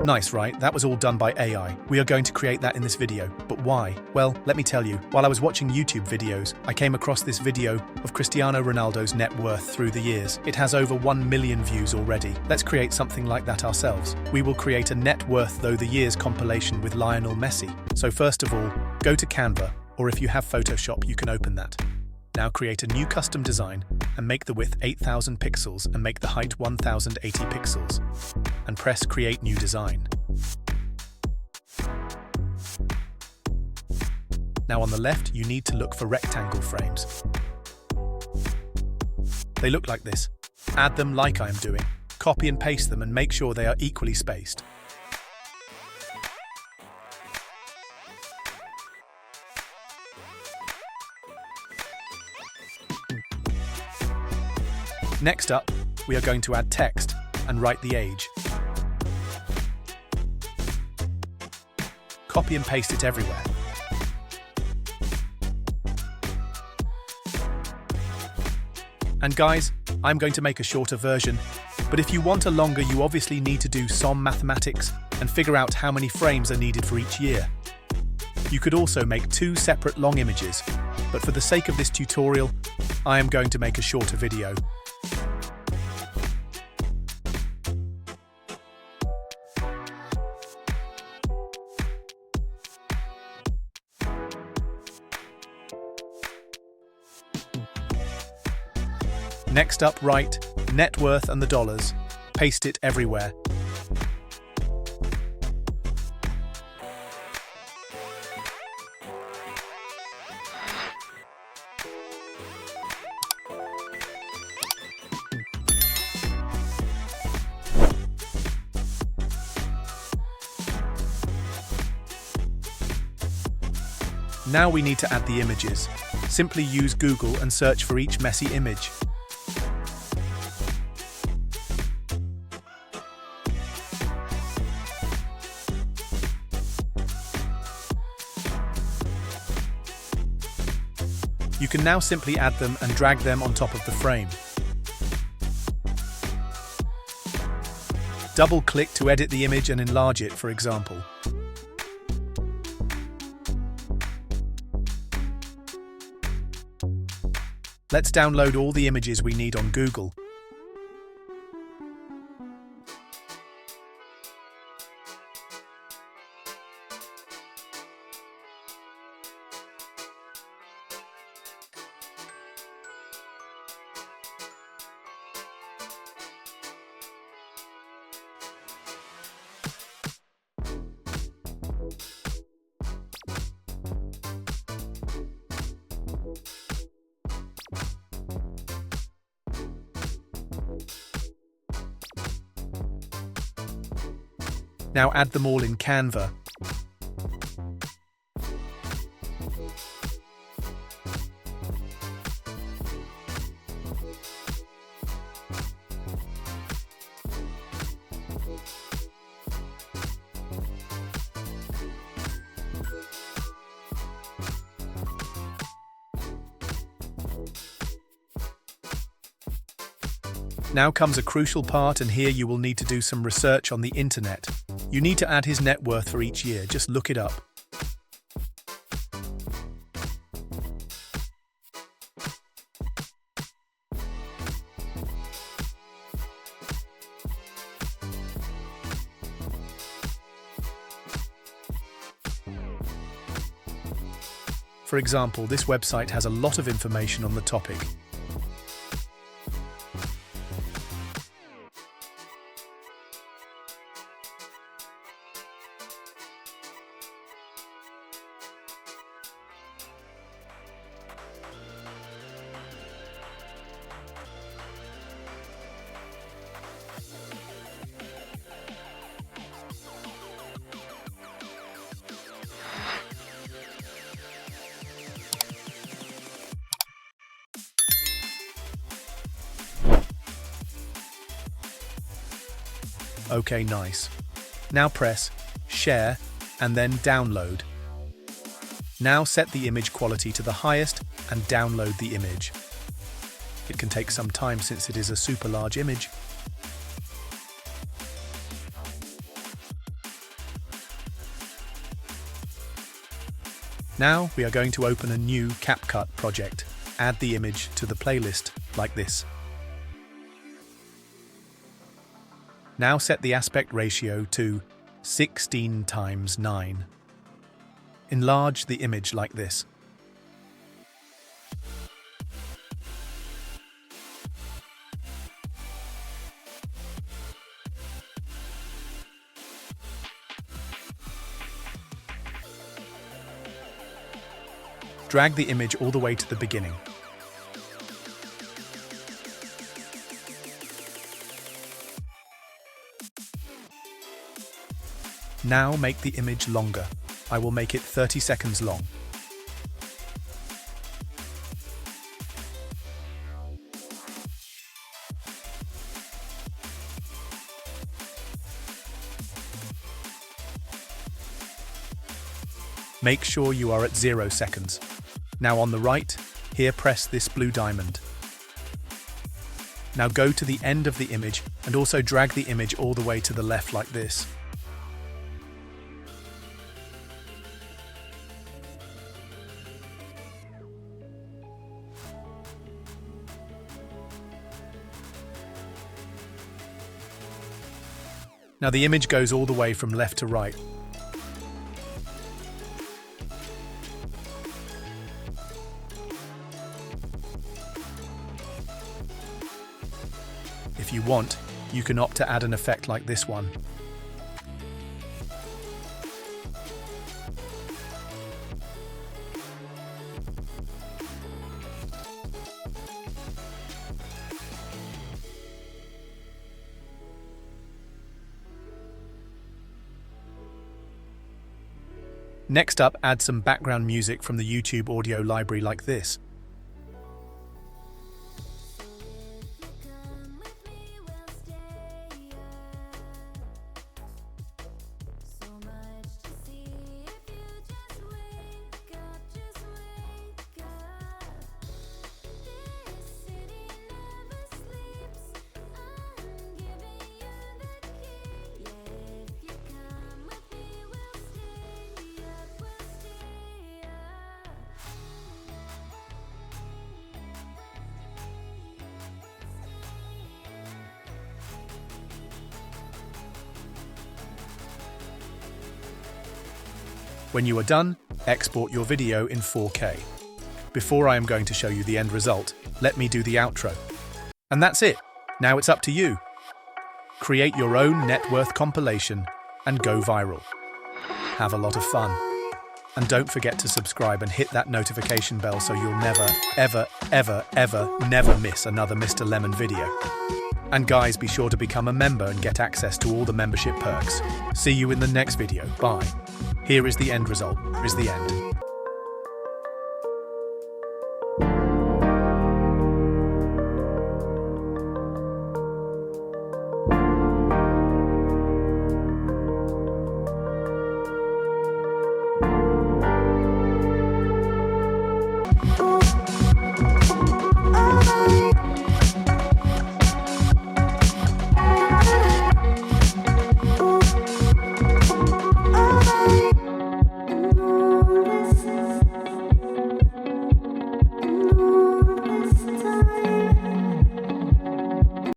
Nice, right? That was all done by AI. We are going to create that in this video. But why? Well, let me tell you. While I was watching YouTube videos, I came across this video of Cristiano Ronaldo's net worth through the years. It has over 1 million views already. Let's create something like that ourselves. We will create a net worth through the years compilation with Lionel Messi. So first of all, go to Canva, or if you have Photoshop, you can open that. Now create a new custom design and make the width 8000 pixels and make the height 1080 pixels. And press Create New Design. Now on the left, you need to look for rectangle frames. They look like this. Add them like I am doing. Copy and paste them and make sure they are equally spaced. Next up, we are going to add text and write the age. Copy and paste it everywhere. And guys, I'm going to make a shorter version, but if you want a longer, you obviously need to do some mathematics and figure out how many frames are needed for each year. You could also make 2 separate long images, but for the sake of this tutorial, I am going to make a shorter video. Next up, write net worth and the dollars. Paste it everywhere. Now we need to add the images. Simply use Google and search for each Messi image. You can now simply add them and drag them on top of the frame. Double-click to edit the image and enlarge it, for example. Let's download all the images we need on Google. Now add them all in Canva. Now comes a crucial part, and here you will need to do some research on the internet. You need to add his net worth for each year, just look it up. For example, this website has a lot of information on the topic. Okay, nice. Now press Share and then Download. Now set the image quality to the highest and download the image. It can take some time since it is a super large image. Now we are going to open a new CapCut project. Add the image to the playlist like this. Now set the aspect ratio to 16:9. Enlarge the image like this. Drag the image all the way to the beginning. Now make the image longer. I will make it 30 seconds long. Make sure you are at 0 seconds. Now on the right, here press this blue diamond. Now go to the end of the image and also drag the image all the way to the left like this. Now the image goes all the way from left to right. If you want, you can opt to add an effect like this one. Next up, add some background music from the YouTube audio library like this. When you are done, export your video in 4K. Before I am going to show you the end result, let me do the outro. And that's it. Now it's up to you. Create your own net worth compilation and go viral. Have a lot of fun. And don't forget to subscribe and hit that notification bell so you'll never, never miss another Mr. Lemon video. And guys, be sure to become a member and get access to all the membership perks. See you in the next video. Bye. Here is the end result. Here is the end.